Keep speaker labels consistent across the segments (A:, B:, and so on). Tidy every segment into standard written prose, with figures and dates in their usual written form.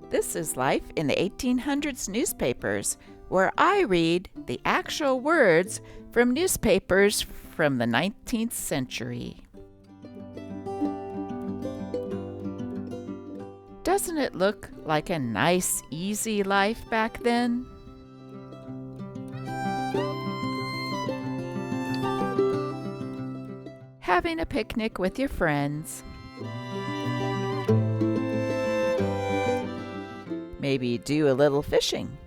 A: This is Life in the 1800s newspapers, where I read the actual words from newspapers from the 19th century. Doesn't it look like a nice, easy life back then? Having a picnic with your friends. Maybe do a little fishing.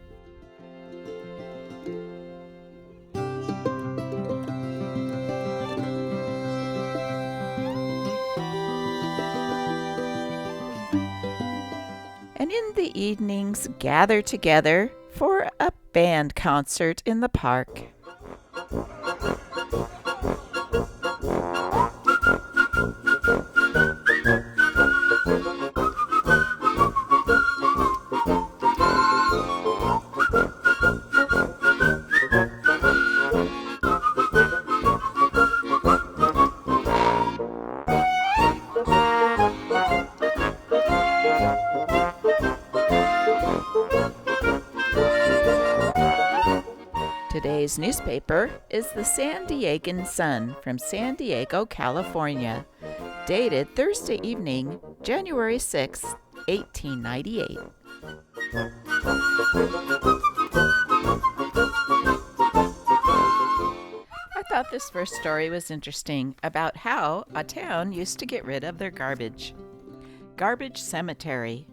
A: And in the evenings, gather together for a band concert in the park. Today's newspaper is the San Diegan Sun from San Diego, California, dated Thursday evening, January 6, 1898. I thought this first story was interesting about how a town used to get rid of their garbage. Garbage Cemetery.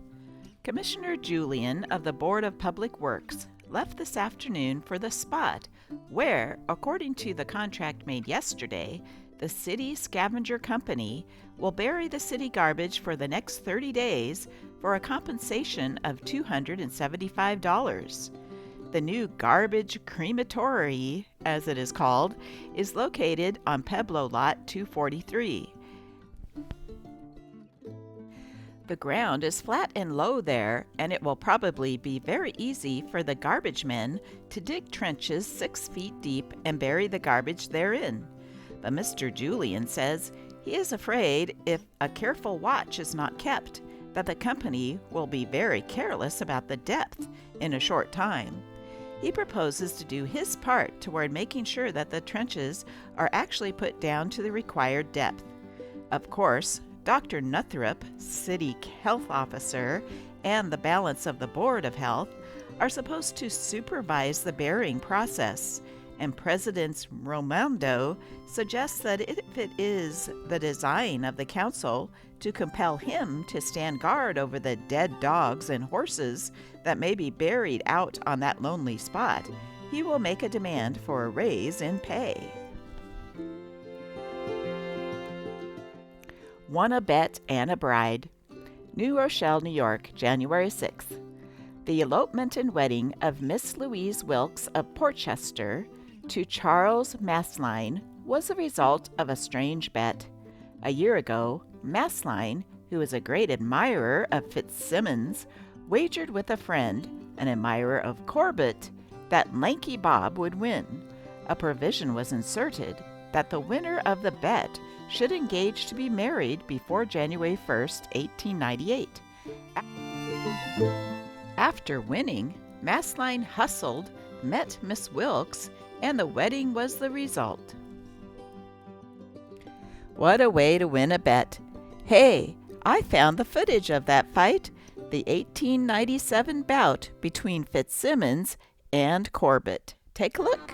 A: Commissioner Julian of the Board of Public Works left this afternoon for the spot where, according to the contract made yesterday, the city scavenger company will bury the city garbage for the next 30 days for a compensation of $275. The new garbage crematory, as it is called, is located on Pueblo Lot 243. The ground is flat and low there, and it will probably be very easy for the garbage men to dig trenches 6 feet deep and bury the garbage therein. But Mr. Julian says he is afraid if a careful watch is not kept, that the company will be very careless about the depth in a short time. He proposes to do his part toward making sure that the trenches are actually put down to the required depth. Of course, Dr. Nuthrup, City Health Officer, and the balance of the Board of Health are supposed to supervise the burying process, and President Romando suggests that if it is the design of the council to compel him to stand guard over the dead dogs and horses that may be buried out on that lonely spot, he will make a demand for a raise in pay. Won a Bet and a Bride. New Rochelle, New York, January 6th. The elopement and wedding of Miss Louise Wilkes of Portchester to Charles Massline was a result of a strange bet. A year ago, Massline, who is a great admirer of Fitzsimmons, wagered with a friend, an admirer of Corbett, that Lanky Bob would win. A provision was inserted that the winner of the bet should engage to be married before January 1st, 1898. After winning, Massline hustled, met Miss Wilkes, and the wedding was the result. What a way to win a bet. Hey, I found the footage of that fight, the 1897 bout between Fitzsimmons and Corbett. Take a look.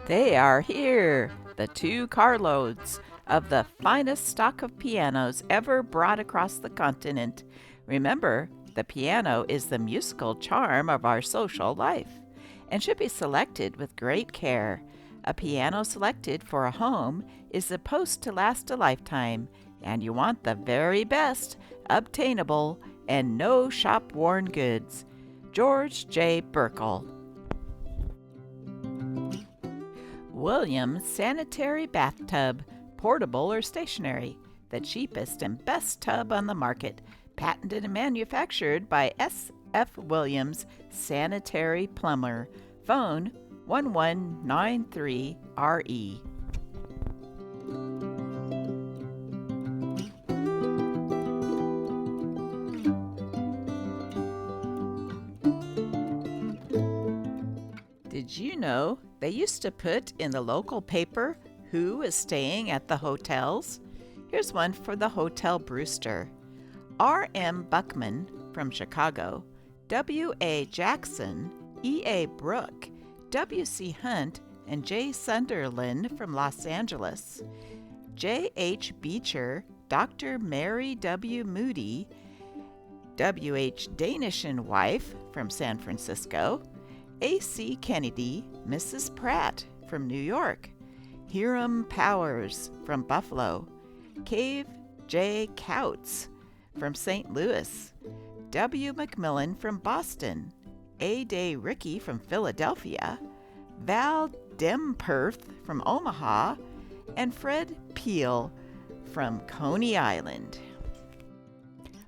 A: They are here, the 2 carloads of the finest stock of pianos ever brought across the continent. Remember, the piano is the musical charm of our social life and should be selected with great care. A piano selected for a home is supposed to last a lifetime, and you want the very best, obtainable, and no shop-worn goods. George J. Burkle. Williams Sanitary Bathtub, portable or stationary, the cheapest and best tub on the market, patented and manufactured by S.F. Williams Sanitary Plumber. Phone 1193RE. Did you know they used to put in the local paper who is staying at the hotels? Here's one for the Hotel Brewster. R.M. Buckman from Chicago, W.A. Jackson, E.A. Brooke, W.C. Hunt, and J. Sunderland from Los Angeles, J.H. Beecher, Dr. Mary W. Moody, W.H. Danish and wife from San Francisco, A.C. Kennedy, Mrs. Pratt from New York, Hiram Powers from Buffalo, Cave J. Couts from St. Louis, W. McMillan from Boston, A. Day Ricky from Philadelphia, Val Demperth from Omaha, and Fred Peel from Coney Island.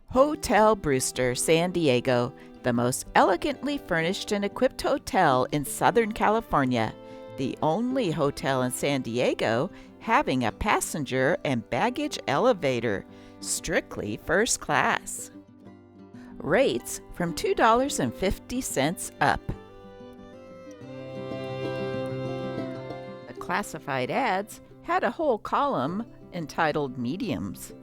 A: Hotel Brewster, San Diego, the most elegantly furnished and equipped hotel in Southern California, the only hotel in San Diego having a passenger and baggage elevator, strictly first class. Rates from $2.50 up. The classified ads had a whole column entitled Mediums.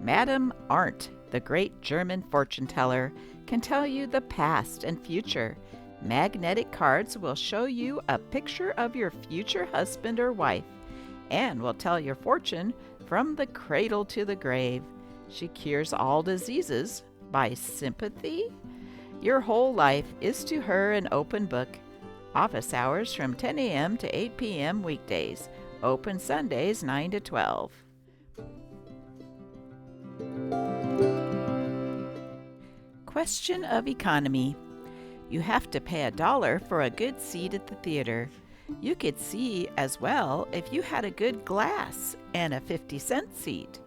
A: Madame Arndt, the great German fortune teller, can tell you the past and future. Magnetic cards will show you a picture of your future husband or wife and will tell your fortune from the cradle to the grave. She cures all diseases by sympathy. Your whole life is to her an open book. Office hours from 10 a.m. to 8 p.m. weekdays. Open Sundays 9 to 12. Question of economy. You have to pay $1 for a good seat at the theater. You could see as well if you had a good glass and a 50-cent seat.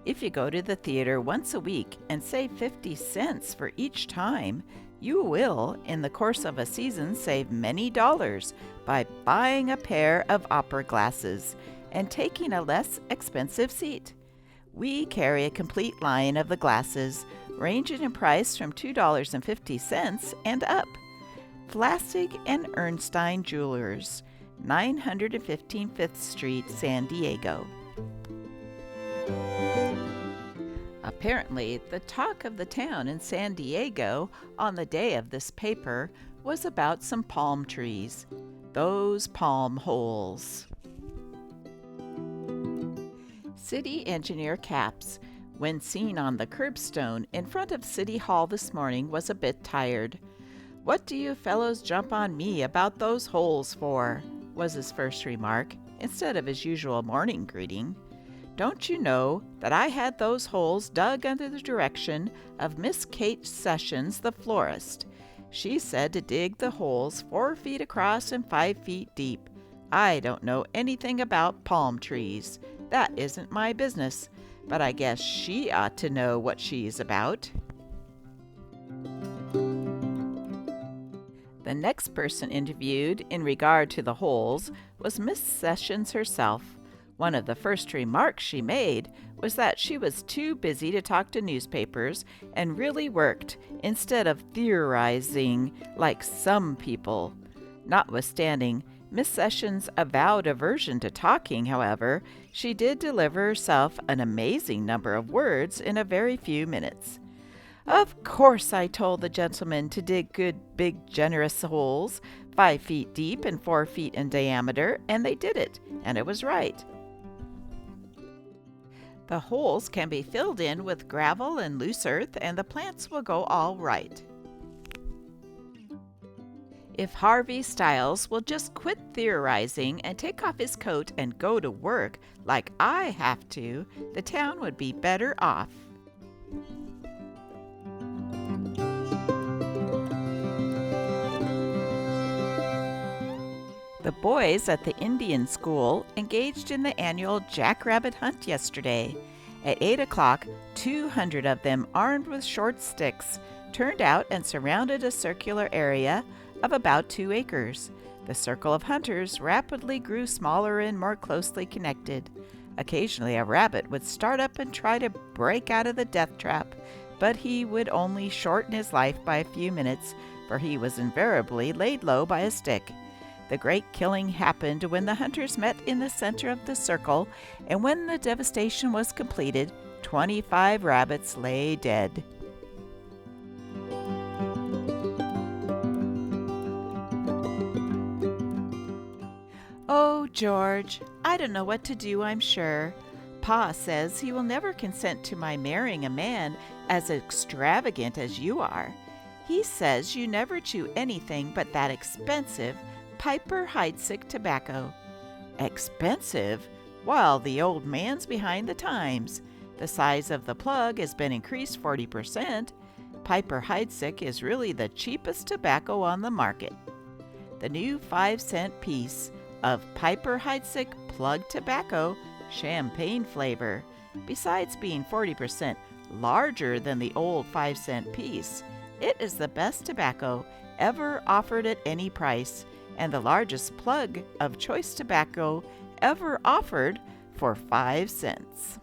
A: If you go to the theater once a week and save 50 cents for each time, you will, in the course of a season, save many dollars by buying a pair of opera glasses and taking a less expensive seat. We carry a complete line of the glasses, ranging in price from $2.50 and up. Flassig and Ernstein Jewelers, 915 5th Street, San Diego. Apparently, the talk of the town in San Diego on the day of this paper was about some palm trees. Those palm holes. City Engineer Capps, when seen on the curbstone in front of City Hall this morning, was a bit tired. "What do you fellows jump on me about those holes for?" was his first remark, instead of his usual morning greeting. Don't you know that I had those holes dug under the direction of Miss Kate Sessions, the florist? She said to dig the holes 4 feet across and 5 feet deep. I don't know anything about palm trees. That isn't my business, but I guess she ought to know what she's about. The next person interviewed in regard to the holes was Miss Sessions herself. One of the first remarks she made was that she was too busy to talk to newspapers and really worked instead of theorizing like some people. Notwithstanding Miss Sessions' avowed aversion to talking, however, she did deliver herself an amazing number of words in a very few minutes. Of course I told the gentleman to dig good, big, generous holes, 5 feet deep and 4 feet in diameter, and they did it, and it was right. The holes can be filled in with gravel and loose earth, and the plants will go all right. If Harvey Styles will just quit theorizing and take off his coat and go to work like I have to, the town would be better off. The boys at the Indian school engaged in the annual jackrabbit hunt yesterday. At 8 o'clock, 200 of them, armed with short sticks, turned out and surrounded a circular area of about 2 acres. The circle of hunters rapidly grew smaller and more closely connected. Occasionally a rabbit would start up and try to break out of the death trap, but he would only shorten his life by a few minutes, for he was invariably laid low by a stick. The great killing happened when the hunters met in the center of the circle, and when the devastation was completed, 25 rabbits lay dead. Oh, George, I don't know what to do, I'm sure. Pa says he will never consent to my marrying a man as extravagant as you are. He says you never chew anything but that expensive Piper Heidsieck tobacco. Expensive? Well, the old man's behind the times. The size of the plug has been increased 40%. Piper Heidsieck is really the cheapest tobacco on the market. The new 5-cent piece of Piper Heidsieck plug tobacco, champagne flavor, besides being 40% larger than the old 5-cent piece. It is the best tobacco ever offered at any price, and the largest plug of choice tobacco ever offered for 5 cents.